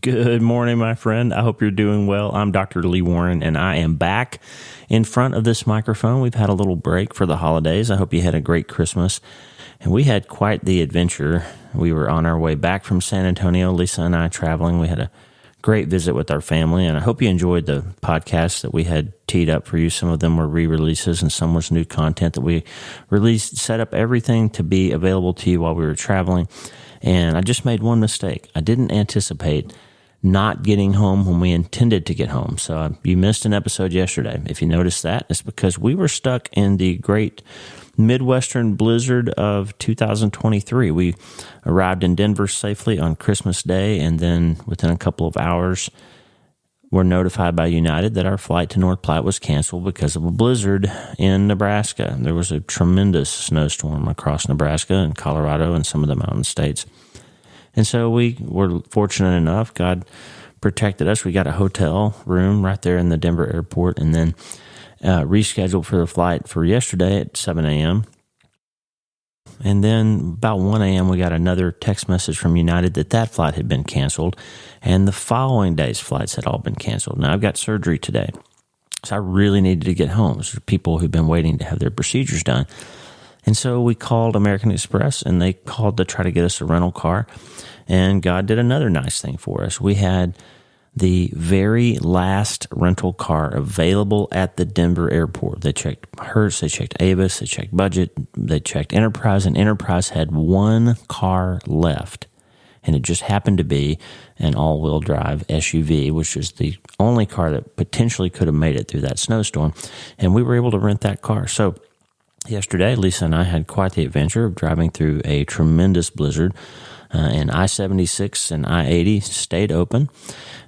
Good morning, my friend. I hope you're doing well. I'm Dr. Lee Warren, and I am back in front of this microphone. We've had a little break for the holidays. I hope you had a great Christmas. And we had quite the adventure. We were on our way back from San Antonio, Lisa and I traveling. We had a great visit with our family, and I hope you enjoyed the podcasts that we had teed up for you. Some of them were re-releases, and some was new content that we released, set up everything to be available to you while we were traveling. And I just made one mistake. I didn't anticipate not getting home when we intended to get home. So you missed an episode yesterday. If you noticed that, it's because we were stuck in the great Midwestern blizzard of 2023. We arrived in Denver safely on Christmas Day, and then within a couple of hours, were notified by United that our flight to North Platte was canceled because of a blizzard in Nebraska. There was a tremendous snowstorm across Nebraska and Colorado and some of the mountain states. And so we were fortunate enough. God protected us. We got a hotel room right there in the Denver airport, and then rescheduled for the flight for yesterday at 7 a.m. And then about 1 a.m., we got another text message from United that flight had been canceled, and the following day's flights had all been canceled. Now, I've got surgery today, so I really needed to get home. There's people who've been waiting to have their procedures done. And so we called American Express, and they called to try to get us a rental car, and God did another nice thing for us. We had the very last rental car available at the Denver airport. They checked Hertz, they checked Avis, they checked Budget, they checked Enterprise, and Enterprise had one car left. And it just happened to be an all-wheel drive SUV, which is the only car that potentially could have made it through that snowstorm. And we were able to rent that car. So yesterday, Lisa and I had quite the adventure of driving through a tremendous blizzard. And I-76 and I-80 stayed open.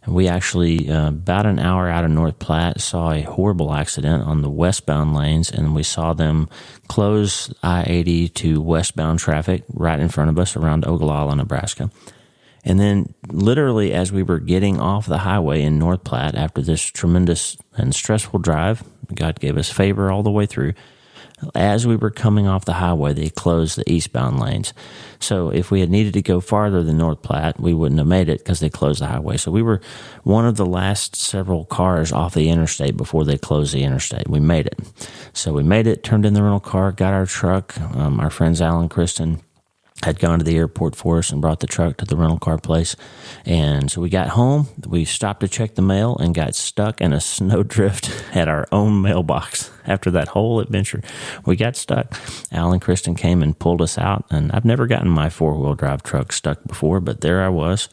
And we actually, about an hour out of North Platte, saw a horrible accident on the westbound lanes, and we saw them close I-80 to westbound traffic right in front of us around Ogallala, Nebraska. And then literally as we were getting off the highway in North Platte after this tremendous and stressful drive, God gave us favor all the way through. As we were coming off the highway, they closed the eastbound lanes. So if we had needed to go farther than North Platte, we wouldn't have made it because they closed the highway. So we were one of the last several cars off the interstate before they closed the interstate. We made it. So we made it, turned in the rental car, got our truck. Our friends Al and Kristen had gone to the airport for us and brought the truck to the rental car place. And so we got home, we stopped to check the mail and got stuck in a snowdrift at our own mailbox. After that whole adventure, we got stuck. Al and Kristen came and pulled us out, and I've never gotten my four-wheel drive truck stuck before, but there I was,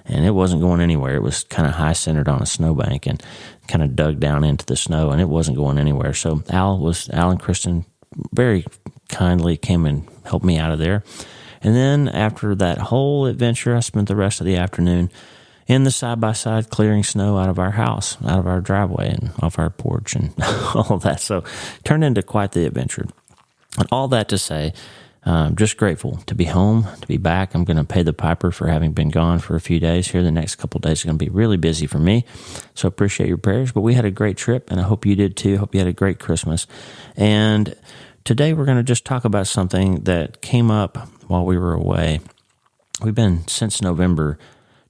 and it wasn't going anywhere. It was kind of high-centered on a snowbank and kind of dug down into the snow, and it wasn't going anywhere. So Al and Kristen very kindly came and helped me out of there. And then after that whole adventure, I spent the rest of the afternoon in the side-by-side clearing snow out of our house, out of our driveway and off our porch and all of that. So turned into quite the adventure. And all that to say, just grateful to be home, to be back. I'm going to pay the piper for having been gone for a few days here. The next couple of days are going to be really busy for me. So appreciate your prayers. But we had a great trip, and I hope you did too. Hope you had a great Christmas. And today we're going to just talk about something that came up while we were away. We've been, since November,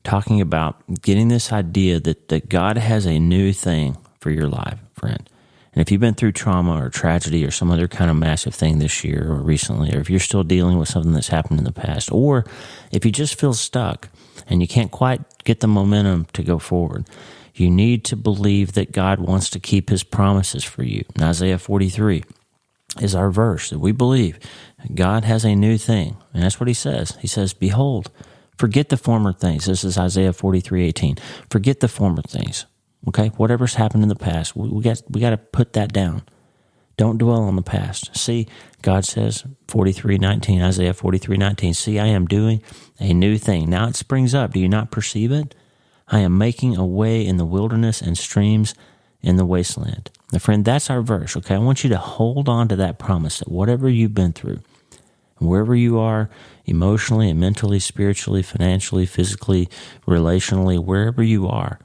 talking about getting this idea that God has a new thing for your life, friend. And if you've been through trauma or tragedy or some other kind of massive thing this year or recently, or if you're still dealing with something that's happened in the past, or if you just feel stuck and you can't quite get the momentum to go forward, you need to believe that God wants to keep his promises for you. And Isaiah 43 is our verse that we believe God has a new thing. And that's what he says. He says, behold, forget the former things. This is Isaiah 43:18. Forget the former things. Okay? Whatever's happened in the past, we got to put that down. Don't dwell on the past. See, God says, 43:19, Isaiah 43:19, see, I am doing a new thing. Now it springs up. Do you not perceive it? I am making a way in the wilderness and streams in the wasteland. Now, friend, that's our verse, okay? I want you to hold on to that promise that whatever you've been through, wherever you are, emotionally and mentally, spiritually, financially, physically, relationally, wherever you are,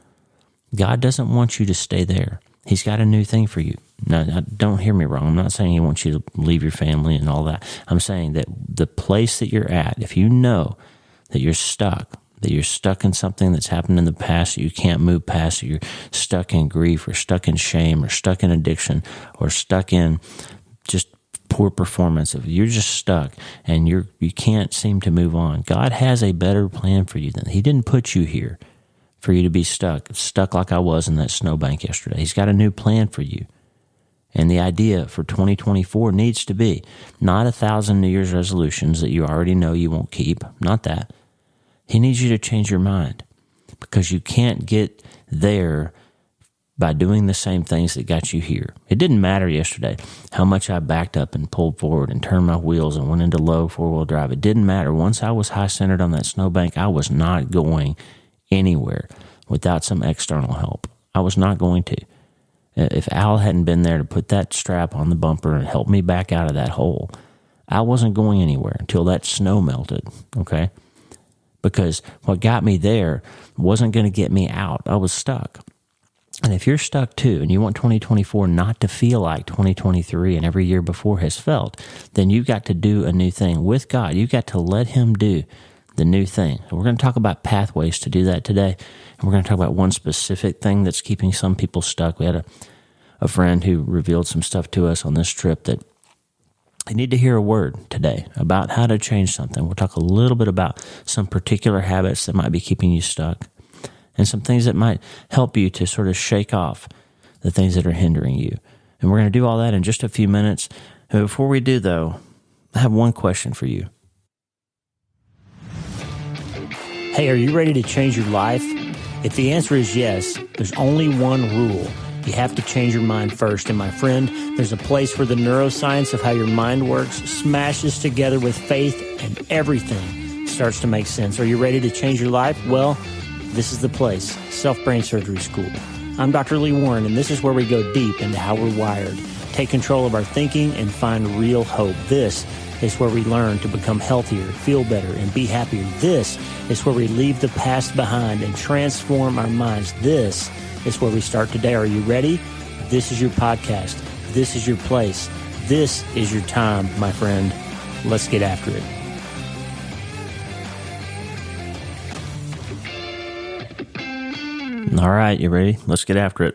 God doesn't want you to stay there. He's got a new thing for you. Now, don't hear me wrong. I'm not saying he wants you to leave your family and all that. I'm saying that the place that you're at, if you know that you're stuck, that you're stuck in something that's happened in the past that you can't move past, or you're stuck in grief, or stuck in shame, or stuck in addiction, or stuck in just poor performance, if you're just stuck and you can't seem to move on, God has a better plan for you than He didn't put you here for you to be stuck like I was in that snowbank yesterday. He's got a new plan for you. And the idea for 2024 needs to be not 1,000 New Year's resolutions that you already know you won't keep, not that. He needs you to change your mind, because you can't get there by doing the same things that got you here. It didn't matter yesterday how much I backed up and pulled forward and turned my wheels and went into low four-wheel drive. It didn't matter. Once I was high-centered on that snowbank, I was not going anywhere without some external help. I was not going to. If Al hadn't been there to put that strap on the bumper and help me back out of that hole, I wasn't going anywhere until that snow melted, okay? Because what got me there wasn't going to get me out. I was stuck. And if you're stuck too, and you want 2024 not to feel like 2023 and every year before has felt, then you've got to do a new thing with God. You've got to let Him do the new thing. So we're going to talk about pathways to do that today. And we're going to talk about one specific thing that's keeping some people stuck. We had a friend who revealed some stuff to us on this trip that you need to hear a word today about how to change something. We'll talk a little bit about some particular habits that might be keeping you stuck, and some things that might help you to sort of shake off the things that are hindering you. And we're going to do all that in just a few minutes. And before we do, though, I have one question for you. Hey, are you ready to change your life? If the answer is yes, there's only one rule. You have to change your mind first. And my friend, there's a place where the neuroscience of how your mind works smashes together with faith, and everything starts to make sense. Are you ready to change your life? Well, this is the place, Self-Brain Surgery School. I'm Dr. Lee Warren, and this is where we go deep into how we're wired, take control of our thinking, and find real hope. This is where we learn to become healthier, feel better, and be happier. This is where we leave the past behind and transform our minds. This is where we start today. Are you ready? This is your podcast. This is your place. This is your time, my friend. Let's get after it. All right, you ready? Let's get after it.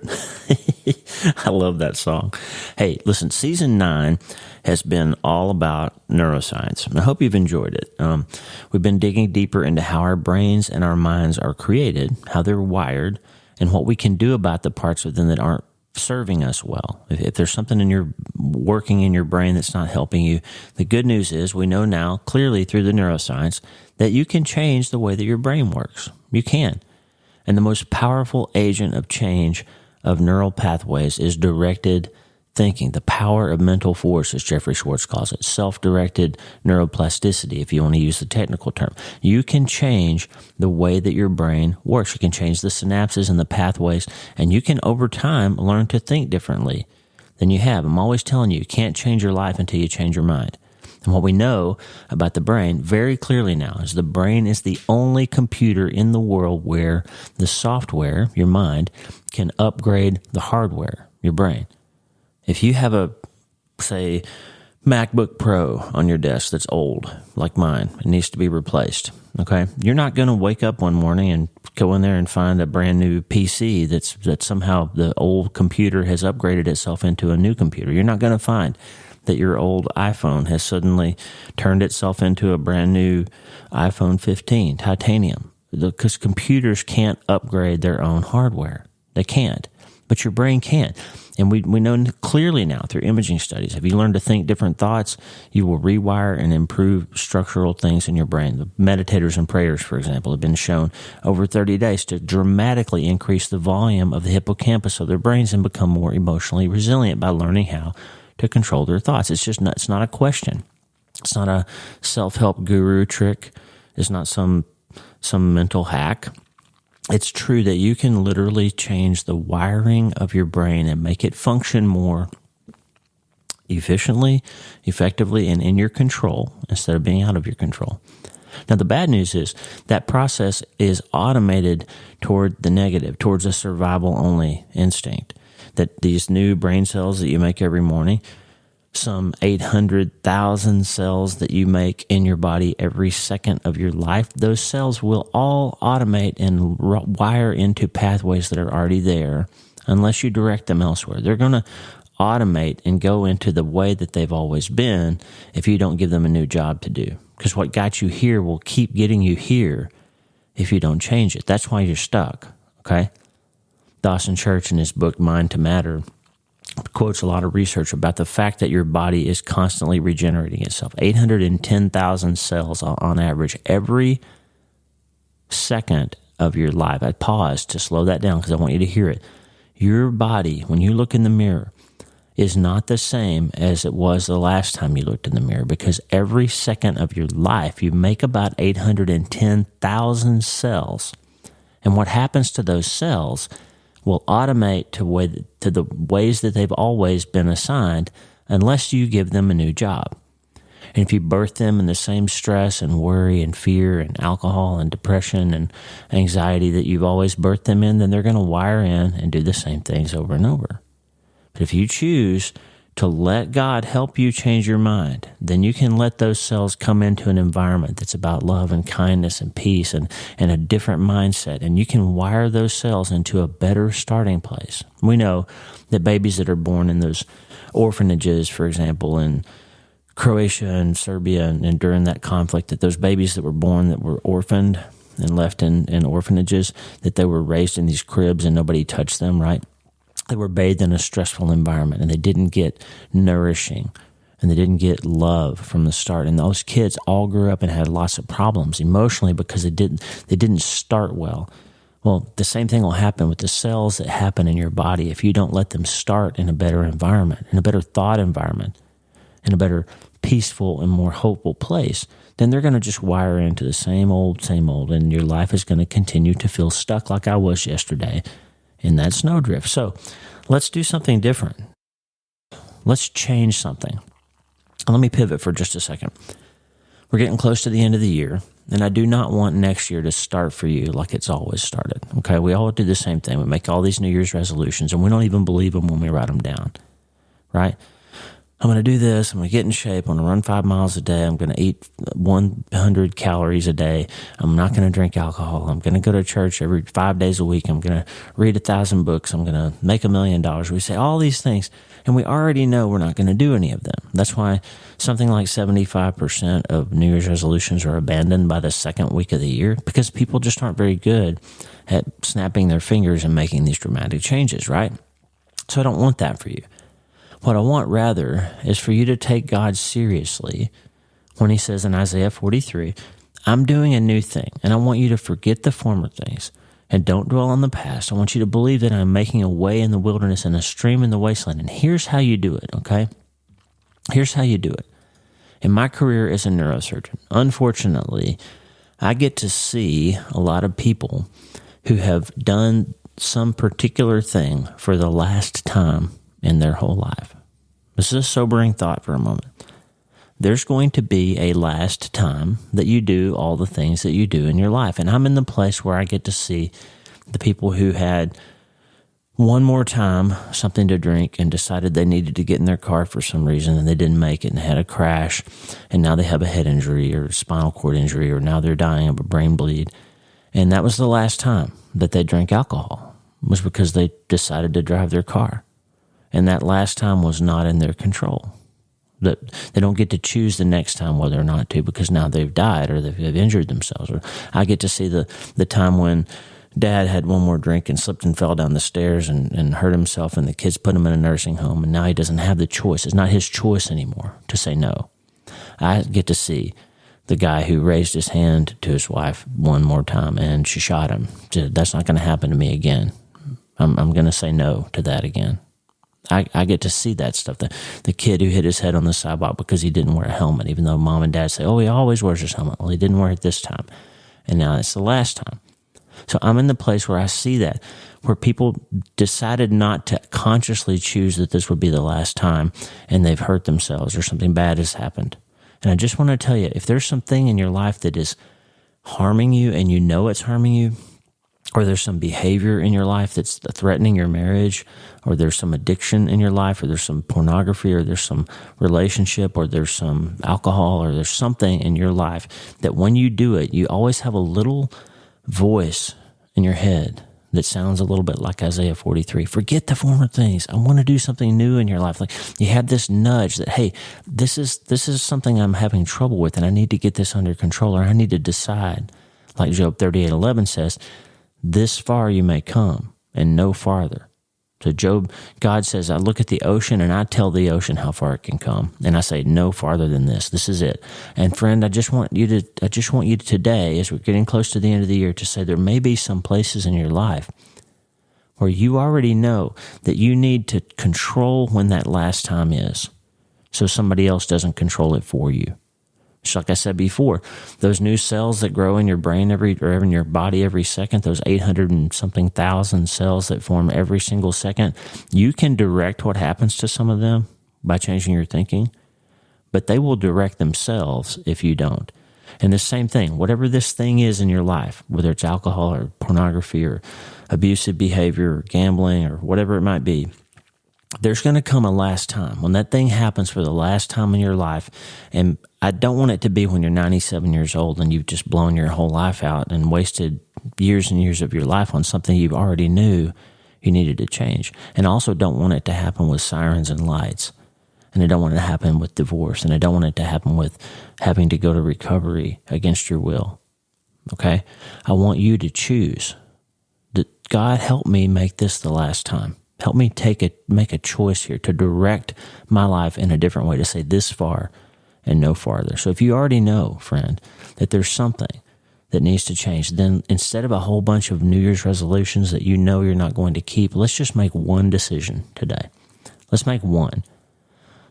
I love that song. Hey, listen, season 9 has been all about neuroscience. I hope you've enjoyed it. We've been digging deeper into how our brains and our minds are created, how they're wired, and what we can do about the parts of them that aren't serving us well. If there's something working in your brain that's not helping you, the good news is we know now clearly through the neuroscience that you can change the way that your brain works. You can. And the most powerful agent of change of neural pathways is directed thinking, the power of mental force, as Jeffrey Schwartz calls it, self-directed neuroplasticity, if you want to use the technical term. You can change the way that your brain works. You can change the synapses and the pathways, and you can, over time, learn to think differently than you have. I'm always telling you, you can't change your life until you change your mind. And what we know about the brain very clearly now is the brain is the only computer in the world where the software, your mind, can upgrade the hardware, your brain. If you have a, say, MacBook Pro on your desk that's old, like mine, it needs to be replaced, okay? You're not going to wake up one morning and go in there and find a brand new PC that somehow the old computer has upgraded itself into a new computer. You're not going to find that your old iPhone has suddenly turned itself into a brand new iPhone 15 titanium, because computers can't upgrade their own hardware. They can't, but your brain can. And we know clearly now through imaging studies, if you learn to think different thoughts, you will rewire and improve structural things in your brain. The meditators and prayers, for example, have been shown over 30 days to dramatically increase the volume of the hippocampus of their brains and become more emotionally resilient by learning how to control their thoughts. It's not a question. It's not a self-help guru trick. It's not some mental hack. It's true that you can literally change the wiring of your brain and make it function more efficiently, effectively, and in your control instead of being out of your control. Now, the bad news is that process is automated toward the negative, towards a survival-only instinct. That these new brain cells that you make every morning, some 800,000 cells that you make in your body every second of your life, those cells will all automate and wire into pathways that are already there unless you direct them elsewhere. They're going to automate and go into the way that they've always been if you don't give them a new job to do. Because what got you here will keep getting you here if you don't change it. That's why you're stuck, okay? Dawson Church in his book, Mind to Matter, quotes a lot of research about the fact that your body is constantly regenerating itself. 810,000 cells on average every second of your life. I paused to slow that down because I want you to hear it. Your body, when you look in the mirror, is not the same as it was the last time you looked in the mirror, because every second of your life you make about 810,000 cells. And what happens to those cells will automate to the ways that they've always been assigned unless you give them a new job. And if you birth them in the same stress and worry and fear and alcohol and depression and anxiety that you've always birthed them in, then they're going to wire in and do the same things over and over. But if you choose to let God help you change your mind, then you can let those cells come into an environment that's about love and kindness and peace and a different mindset. And you can wire those cells into a better starting place. We know that babies that are born in those orphanages, for example, in Croatia and Serbia and during that conflict, that those babies that were born that were orphaned and left in orphanages, that they were raised in these cribs and nobody touched them, right? They were bathed in a stressful environment and they didn't get nourishing and they didn't get love from the start. And those kids all grew up and had lots of problems emotionally because they didn't start well. Well, the same thing will happen with the cells that happen in your body if you don't let them start in a better environment, in a better thought environment, in a better peaceful and more hopeful place. Then they're going to just wire into the same old, and your life is going to continue to feel stuck like I was yesterday in that snowdrift. So let's do something different. Let's change something. Let me pivot for just a second. We're getting close to the end of the year, and I do not want next year to start for you like it's always started. Okay, we all do the same thing. We make all these New Year's resolutions, and we don't even believe them when we write them down, right? I'm going to do this. I'm going to get in shape. I'm going to run 5 miles a day. I'm going to eat 100 calories a day. I'm not going to drink alcohol. I'm going to go to church every 5 days a week. I'm going to read 1,000 books. I'm going to make $1 million. We say all these things, and we already know we're not going to do any of them. That's why something like 75% of New Year's resolutions are abandoned by the second week of the year, because people just aren't very good at snapping their fingers and making these dramatic changes, right? So I don't want that for you. What I want rather is for you to take God seriously when he says in Isaiah 43, I'm doing a new thing, and I want you to forget the former things and don't dwell on the past. I want you to believe that I'm making a way in the wilderness and a stream in the wasteland. And here's how you do it, okay? Here's how you do it. In my career as a neurosurgeon, unfortunately, I get to see a lot of people who have done some particular thing for the last time in their whole life. This is a sobering thought for a moment. There's going to be a last time that you do all the things that you do in your life. And I'm in the place where I get to see the people who had one more time something to drink and decided they needed to get in their car for some reason and they didn't make it and had a crash, and now they have a head injury or spinal cord injury, or now they're dying of a brain bleed. And that was the last time that they drank alcohol, was because they decided to drive their car. And that last time was not in their control. That they don't get to choose the next time whether or not to, because now they've died or they've injured themselves. Or I get to see the time when Dad had one more drink and slipped and fell down the stairs and hurt himself, and the kids put him in a nursing home, and now he doesn't have the choice. It's not his choice anymore to say no. I get to see the guy who raised his hand to his wife one more time and she shot him. Said, that's not going to happen to me again. I'm going to say no to that again. I get to see that stuff. The kid who hit his head on the sidewalk because he didn't wear a helmet, even though mom and dad say, oh, he always wears his helmet. Well, he didn't wear it this time. And now it's the last time. So I'm in the place where I see that, where people decided not to consciously choose that this would be the last time, and they've hurt themselves or something bad has happened. And I just want to tell you, if there's something in your life that is harming you and you know it's harming you, or there's some behavior in your life that's threatening your marriage, or there's some addiction in your life, or there's some pornography, or there's some relationship, or there's some alcohol, or there's something in your life that when you do it, you always have a little voice in your head that sounds a little bit like Isaiah 43. Forget the former things. I want to do something new in your life. Like you have this nudge that, hey, this is something I'm having trouble with, and I need to get this under control, or I need to decide. Like Job 38:11 says, this far you may come and no farther. So Job, God says, I look at the ocean and I tell the ocean how far it can come. And I say, no farther than this. This is it. And friend, I just want you to today, as we're getting close to the end of the year, to say there may be some places in your life where you already know that you need to control when that last time is, so somebody else doesn't control it for you. Just like I said before, those new cells that grow in your brain or in your body every second, those 800 and something thousand cells that form every single second, you can direct what happens to some of them by changing your thinking, but they will direct themselves if you don't. And the same thing, whatever this thing is in your life, whether it's alcohol or pornography or abusive behavior or gambling or whatever it might be, there's going to come a last time when that thing happens for the last time in your life. And I don't want it to be when you're 97 years old and you've just blown your whole life out and wasted years and years of your life on something you already knew you needed to change. And also don't want it to happen with sirens and lights. And I don't want it to happen with divorce. And I don't want it to happen with having to go to recovery against your will. Okay? I want you to choose that God, help me make this the last time. Help me make a choice here to direct my life in a different way, to say this far and no farther. So if you already know, friend, that there's something that needs to change, then instead of a whole bunch of New Year's resolutions that you know you're not going to keep, let's just make one decision today. Let's make one.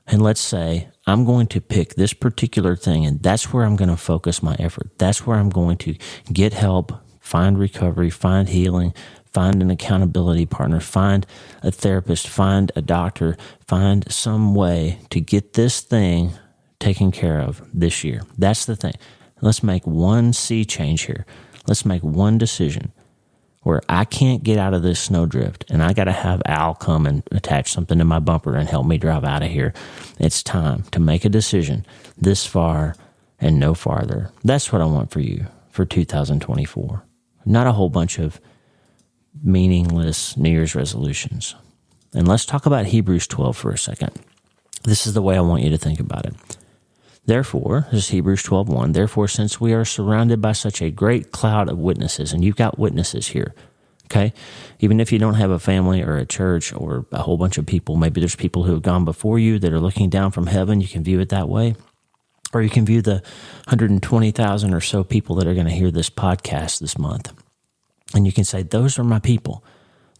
And let's say, I'm going to pick this particular thing, and that's where I'm going to focus my effort. That's where I'm going to get help, find recovery, find healing, find an accountability partner, find a therapist, find a doctor, find some way to get this thing taken care of this year. That's the thing. Let's make one sea change here. Let's make one decision where I can't get out of this snowdrift and I got to have Al come and attach something to my bumper and help me drive out of here. It's time to make a decision this far and no farther. That's what I want for you for 2024. Not a whole bunch of meaningless New Year's resolutions. And let's talk about Hebrews 12 for a second. This is the way I want you to think about it. Therefore, this is Hebrews 12:1, therefore, since we are surrounded by such a great cloud of witnesses, and you've got witnesses here, okay? Even if you don't have a family or a church or a whole bunch of people, maybe there's people who have gone before you that are looking down from heaven, you can view it that way. Or you can view the 120,000 or so people that are going to hear this podcast this month. And you can say, those are my people,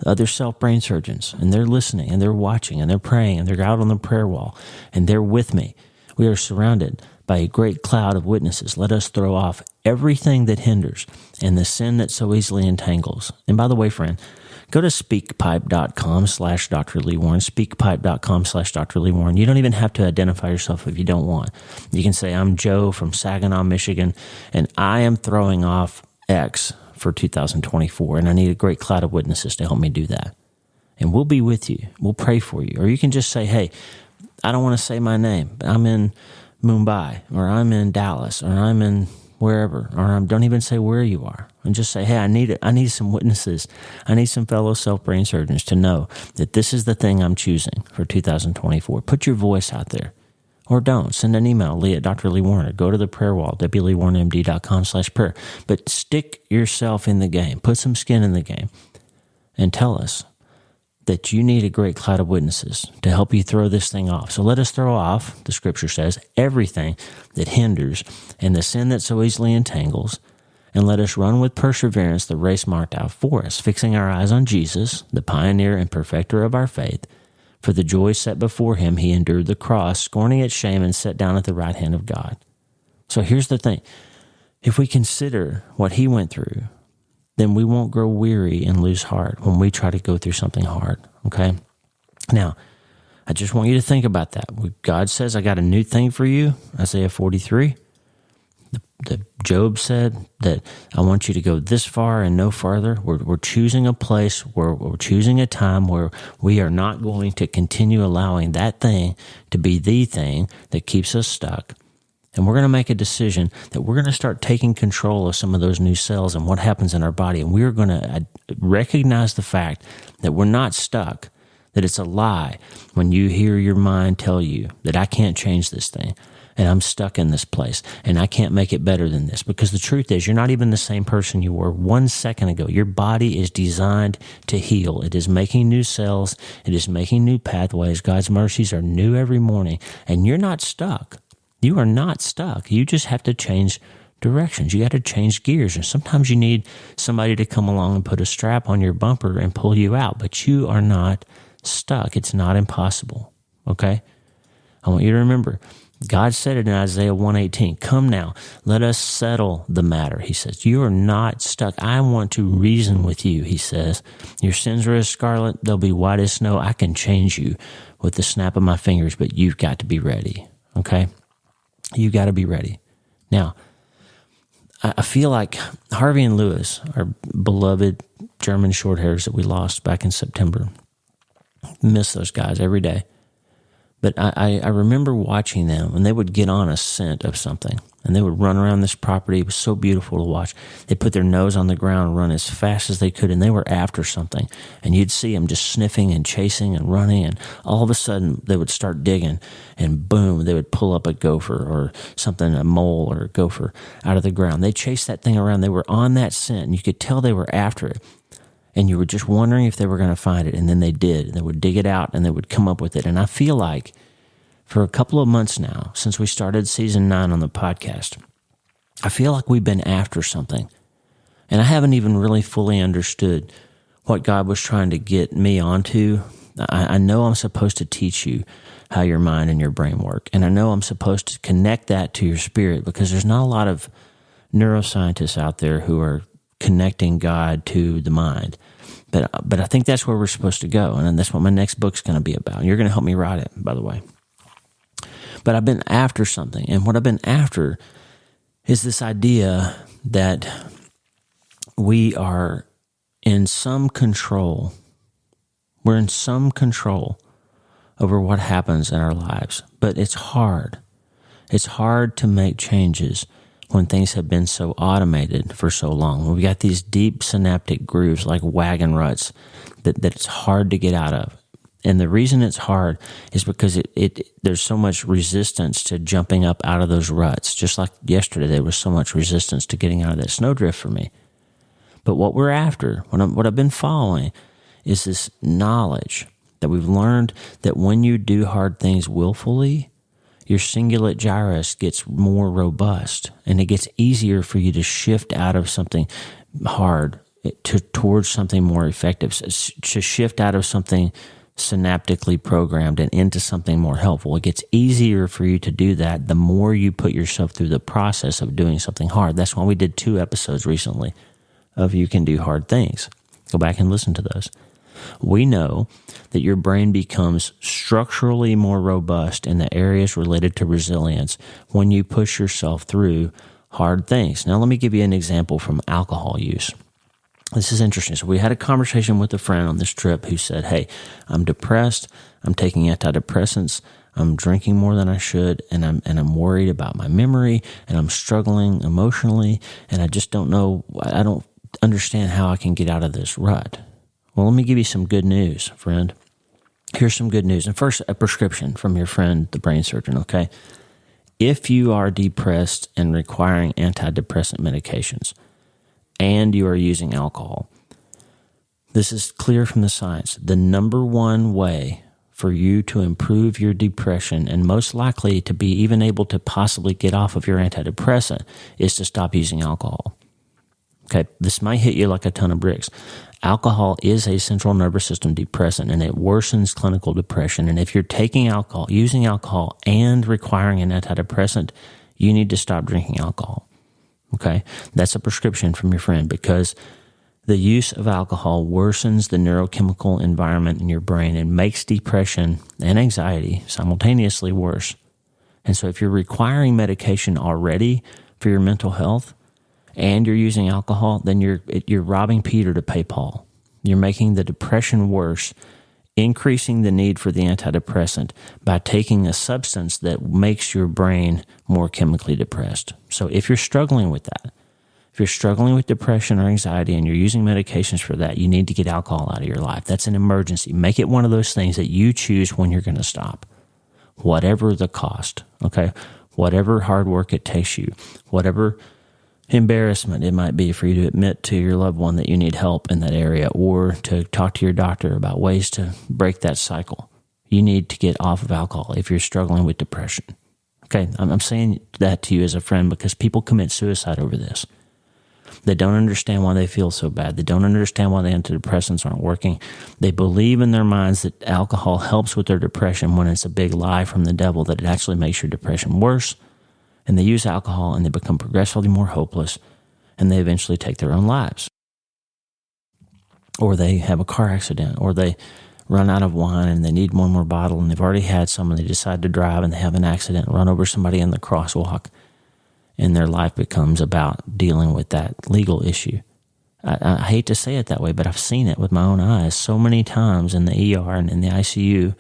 the other self-brain surgeons, and they're listening, and they're watching, and they're praying, and they're out on the prayer wall, and they're with me. We are surrounded by a great cloud of witnesses. Let us throw off everything that hinders and the sin that so easily entangles. And by the way, friend, go to speakpipe.com/Dr. Lee Warren, speakpipe.com/Dr. Lee Warren. You don't even have to identify yourself if you don't want. You can say, I'm Joe from Saginaw, Michigan, and I am throwing off X for 2024, and I need a great cloud of witnesses to help me do that. And we'll be with you. We'll pray for you. Or you can just say, hey, I don't want to say my name, but I'm in Mumbai, or I'm in Dallas, or I'm in wherever, or don't even say where you are. And just say, hey, I need some witnesses. I need some fellow self-brain surgeons to know that this is the thing I'm choosing for 2024. Put your voice out there. Or don't. Send an email, Lee at Dr. Lee Warren, or go to the prayer wall, wleewarrenmd.com/prayer. But stick yourself in the game. Put some skin in the game. And tell us that you need a great cloud of witnesses to help you throw this thing off. So let us throw off, the scripture says, everything that hinders and the sin that so easily entangles, and let us run with perseverance the race marked out for us, fixing our eyes on Jesus, the pioneer and perfecter of our faith. For the joy set before him, he endured the cross, scorning its shame, and sat down at the right hand of God. So here's the thing. If we consider what he went through, then we won't grow weary and lose heart when we try to go through something hard, okay? Now, I just want you to think about that. God says, I got a new thing for you, Isaiah 43. Job said, that I want you to go this far and no farther. We're choosing a place, we're choosing a time where we are not going to continue allowing that thing to be the thing that keeps us stuck. And we're going to make a decision that we're going to start taking control of some of those new cells and what happens in our body. And we're going to recognize the fact that we're not stuck, that it's a lie when you hear your mind tell you that I can't change this thing and I'm stuck in this place and I can't make it better than this. Because the truth is, you're not even the same person you were 1 second ago. Your body is designed to heal. It is making new cells. It is making new pathways. God's mercies are new every morning, and you're not stuck. You are not stuck. You just have to change directions. You got to change gears. And sometimes you need somebody to come along and put a strap on your bumper and pull you out, but you are not stuck. It's not impossible. Okay? I want you to remember, God said it in Isaiah 1:18, "Come now, let us settle the matter." He says, you are not stuck. I want to reason with you, he says. Your sins are as scarlet, they'll be white as snow. I can change you with the snap of my fingers, but you've got to be ready. Okay? You got to be ready. Now, I feel like Harvey and Lewis, our beloved German shorthairs that we lost back in September, miss those guys every day. But I remember watching them, and they would get on a scent of something, and they would run around this property. It was so beautiful to watch. They put their nose on the ground and run as fast as they could, and they were after something. And you'd see them just sniffing and chasing and running, and all of a sudden they would start digging, and boom, they would pull up a gopher or something, a mole or a gopher out of the ground. They chased that thing around. They were on that scent, and you could tell they were after it. And you were just wondering if they were going to find it, and then they did. They would dig it out, and they would come up with it. And I feel like for a couple of months now, since we started season 9 on the podcast, I feel like we've been after something. And I haven't even really fully understood what God was trying to get me onto. I know I'm supposed to teach you how your mind and your brain work. And I know I'm supposed to connect that to your spirit, because there's not a lot of neuroscientists out there who are connecting God to the mind. But I think that's where we're supposed to go, and that's what my next book's going to be about. And you're going to help me write it, by the way. But I've been after something, and what I've been after is this idea that we are in some control. We're in some control over what happens in our lives, but it's hard. It's hard to make changes when things have been so automated for so long. We've got these deep synaptic grooves like wagon ruts that it's hard to get out of. And the reason it's hard is because there's so much resistance to jumping up out of those ruts. Just like yesterday, there was so much resistance to getting out of that snowdrift for me. But what we're after, what I've been following, is this knowledge that we've learned that when you do hard things willfully, your cingulate gyrus gets more robust, and it gets easier for you to shift out of something hard towards something more effective, to shift out of something synaptically programmed and into something more helpful. It gets easier for you to do that the more you put yourself through the process of doing something hard. That's why we did 2 episodes recently of You Can Do Hard Things. Go back and listen to those. We know that your brain becomes structurally more robust in the areas related to resilience when you push yourself through hard things. Now, let me give you an example from alcohol use. This is interesting. So we had a conversation with a friend on this trip who said, hey, I'm depressed, I'm taking antidepressants, I'm drinking more than I should, and I'm worried about my memory, and I'm struggling emotionally, and I just don't know, I don't understand how I can get out of this rut. Well, let me give you some good news, friend. Here's some good news. And first, a prescription from your friend, the brain surgeon, okay? If you are depressed and requiring antidepressant medications, and you are using alcohol, this is clear from the science. The number one way for you to improve your depression, and most likely to be even able to possibly get off of your antidepressant, is to stop using alcohol. Okay, this might hit you like a ton of bricks. Alcohol is a central nervous system depressant, and it worsens clinical depression. And if you're taking alcohol, using alcohol, and requiring an antidepressant, you need to stop drinking alcohol. Okay, that's a prescription from your friend, because the use of alcohol worsens the neurochemical environment in your brain and makes depression and anxiety simultaneously worse. And so if you're requiring medication already for your mental health and you're using alcohol, then you're robbing Peter to pay Paul. You're making the depression worse, increasing the need for the antidepressant by taking a substance that makes your brain more chemically depressed. So if you're struggling with that, if you're struggling with depression or anxiety and you're using medications for that, you need to get alcohol out of your life. That's an emergency. Make it one of those things that you choose when you're going to stop, whatever the cost, okay? Whatever hard work it takes you, whatever embarrassment it might be for you to admit to your loved one that you need help in that area or to talk to your doctor about ways to break that cycle. You need to get off of alcohol if you're struggling with depression. Okay, I'm saying that to you as a friend because people commit suicide over this. They don't understand why they feel so bad. They don't understand why the antidepressants aren't working. They believe in their minds that alcohol helps with their depression when it's a big lie from the devil that it actually makes your depression worse. And they use alcohol and they become progressively more hopeless and they eventually take their own lives. Or they have a car accident or they run out of wine and they need one more bottle and they've already had some and they decide to drive and they have an accident, run over somebody in the crosswalk, and their life becomes about dealing with that legal issue. I hate to say it that way, but I've seen it with my own eyes so many times in the ER and in the ICU,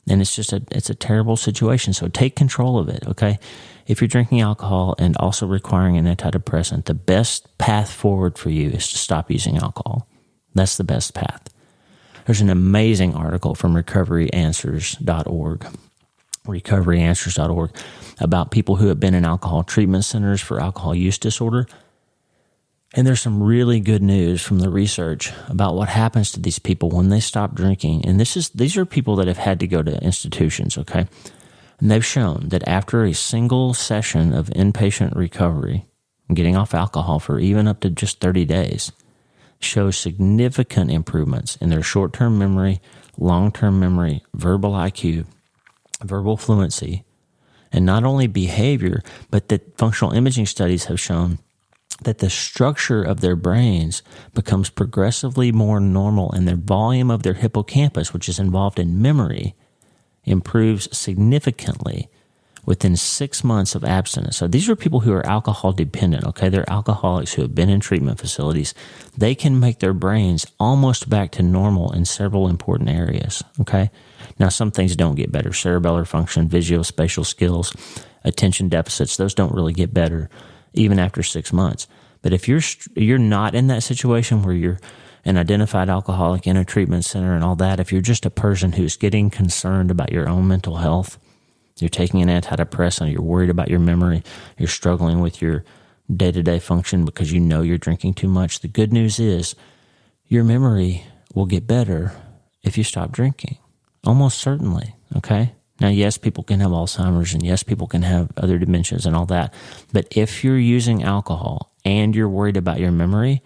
and it's a terrible situation. So take control of it, okay? If you're drinking alcohol and also requiring an antidepressant, the best path forward for you is to stop using alcohol. That's the best path. There's an amazing article from recoveryanswers.org about people who have been in alcohol treatment centers for alcohol use disorder. And there's some really good news from the research about what happens to these people when they stop drinking. And these are people that have had to go to institutions, okay? And they've shown that after a single session of inpatient recovery, getting off alcohol for even up to just 30 days, shows significant improvements in their short-term memory, long-term memory, verbal IQ, verbal fluency, and not only behavior, but that functional imaging studies have shown that the structure of their brains becomes progressively more normal and their volume of their hippocampus, which is involved in memory, improves significantly within 6 months of abstinence. So these are people who are alcohol dependent, okay? They're alcoholics who have been in treatment facilities. They can make their brains almost back to normal in several important areas, okay? Now, some things don't get better. Cerebellar function, visuospatial skills, attention deficits, those don't really get better even after 6 months. But if you're not in that situation where you're an identified alcoholic in a treatment center and all that, if you're just a person who's getting concerned about your own mental health, you're taking an antidepressant, you're worried about your memory, you're struggling with your day-to-day function because you know you're drinking too much, the good news is your memory will get better if you stop drinking. Almost certainly, okay? Now, yes, people can have Alzheimer's and yes, people can have other dementias and all that. But if you're using alcohol and you're worried about your memory,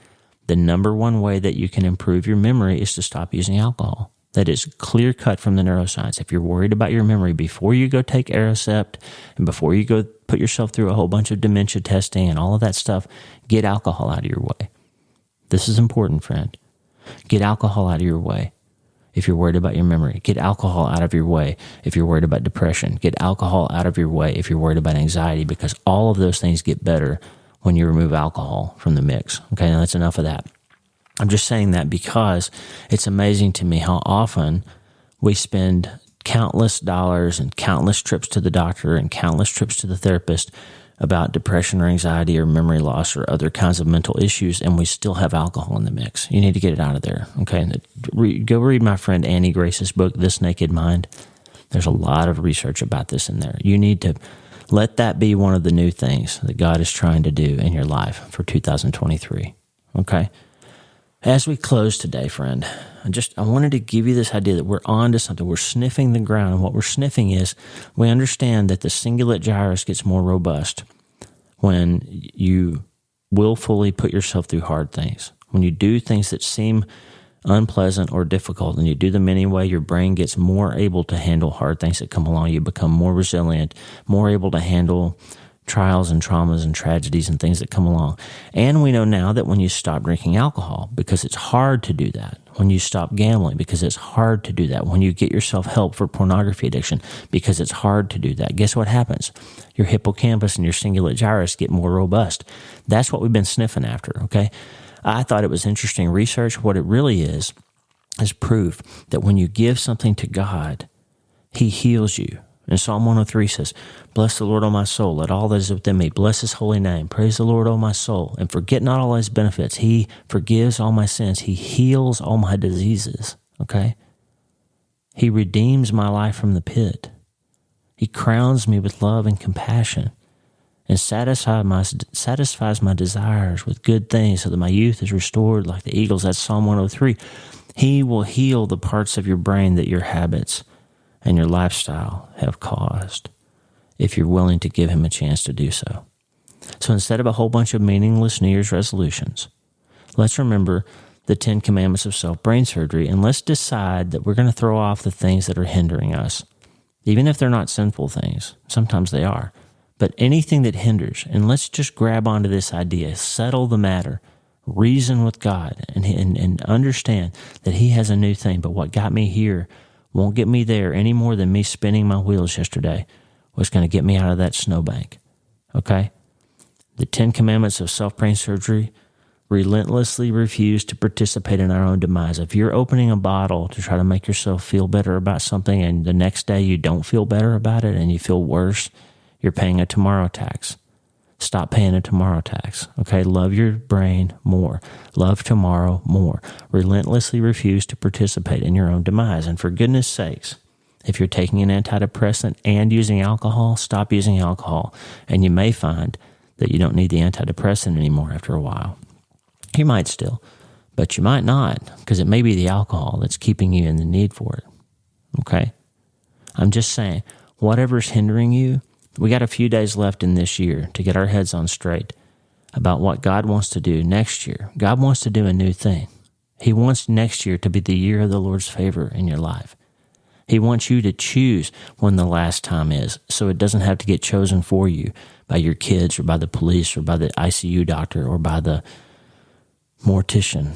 the number one way that you can improve your memory is to stop using alcohol. That is clear cut from the neuroscience. If you're worried about your memory, before you go take Aricept and before you go put yourself through a whole bunch of dementia testing and all of that stuff, get alcohol out of your way. This is important, friend. Get alcohol out of your way if you're worried about your memory. Get alcohol out of your way if you're worried about depression. Get alcohol out of your way if you're worried about anxiety, because all of those things get better when you remove alcohol from the mix. Okay, now that's enough of that. I'm just saying that because it's amazing to me how often we spend countless dollars and countless trips to the doctor and countless trips to the therapist about depression or anxiety or memory loss or other kinds of mental issues, and we still have alcohol in the mix. You need to get it out of there, okay? Go read my friend Annie Grace's book, This Naked Mind. There's a lot of research about this in there. You need to let that be one of the new things that God is trying to do in your life for 2023, okay? As we close today, friend, I wanted to give you this idea that we're on to something. We're sniffing the ground, and what we're sniffing is we understand that the cingulate gyrus gets more robust when you willfully put yourself through hard things. When you do things that seem unpleasant or difficult, and you do them anyway, your brain gets more able to handle hard things that come along. You become more resilient, more able to handle trials and traumas and tragedies and things that come along. And we know now that when you stop drinking alcohol, because it's hard to do that, when you stop gambling, because it's hard to do that. When you get yourself help for pornography addiction, because it's hard to do that. Guess what happens? Your hippocampus and your cingulate gyrus get more robust. That's what we've been sniffing after, okay? I thought it was interesting research. What it really is proof that when you give something to God, He heals you. And Psalm 103 says, "Bless the Lord, O my soul, let all that is within me bless His holy name. Praise the Lord, O my soul, and forget not all His benefits. He forgives all my sins. He heals all my diseases." Okay? He redeems my life from the pit. He crowns me with love and compassion and satisfies my desires with good things so that my youth is restored like the eagles. That's Psalm 103. He will heal the parts of your brain that your habits and your lifestyle have caused, if you're willing to give Him a chance to do so. So instead of a whole bunch of meaningless New Year's resolutions, let's remember the 10 commandments of self-brain surgery, and let's decide that we're going to throw off the things that are hindering us, even if they're not sinful things. Sometimes they are. But anything that hinders, and let's just grab onto this idea, settle the matter, reason with God, and understand that He has a new thing. But what got me here won't get me there any more than me spinning my wheels yesterday was going to get me out of that snowbank. Okay? The 10 commandments of self-brain surgery: relentlessly refuse to participate in our own demise. If you're opening a bottle to try to make yourself feel better about something and the next day you don't feel better about it and you feel worse, you're paying a tomorrow tax. Stop paying a tomorrow tax. Okay? Love your brain more. Love tomorrow more. Relentlessly refuse to participate in your own demise. And for goodness sakes, if you're taking an antidepressant and using alcohol, stop using alcohol. And you may find that you don't need the antidepressant anymore after a while. You might still, but you might not, because it may be the alcohol that's keeping you in the need for it. Okay? I'm just saying, whatever's hindering you, we got a few days left in this year to get our heads on straight about what God wants to do next year. God wants to do a new thing. He wants next year to be the year of the Lord's favor in your life. He wants you to choose when the last time is, so it doesn't have to get chosen for you by your kids or by the police or by the ICU doctor or by the mortician.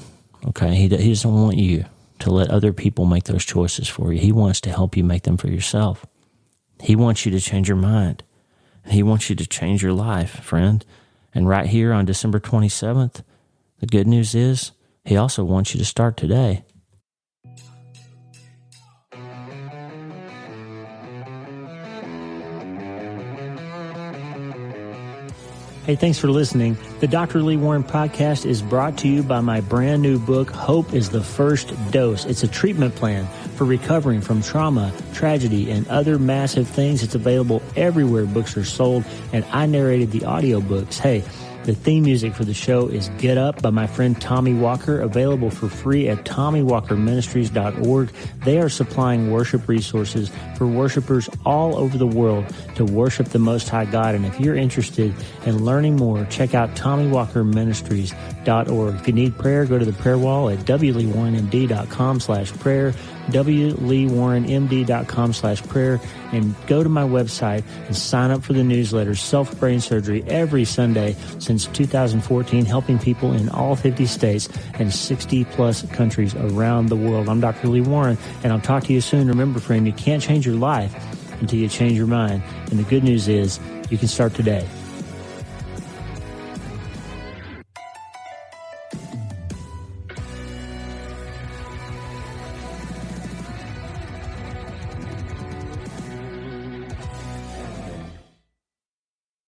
Okay? He doesn't want you to let other people make those choices for you. He wants to help you make them for yourself. He wants you to change your mind. And He wants you to change your life, friend. And right here on December 27th, the good news is He also wants you to start today. Hey, thanks for listening. The Dr. Lee Warren podcast is brought to you by my brand new book, Hope is the First Dose. It's a treatment plan for recovering from trauma, tragedy, and other massive things. It's available everywhere books are sold, and I narrated the audiobooks. Hey, the theme music for the show is Get Up by my friend Tommy Walker, available for free at TommyWalkerMinistries.org. They are supplying worship resources for worshipers all over the world to worship the Most High God. And if you're interested in learning more, check out TommyWalkerMinistries.org. If you need prayer, go to the prayer wall at wleewarrenmd.com/prayer, wleewarrenmd.com/prayer, and go to my website and sign up for the newsletter, Self-Brain Surgery, every Sunday since 2014, helping people in all 50 states and 60-plus countries around the world. I'm Dr. Lee Warren, and I'll talk to you soon. Remember, friend, you can't change your life until you change your mind. And the good news is you can start today.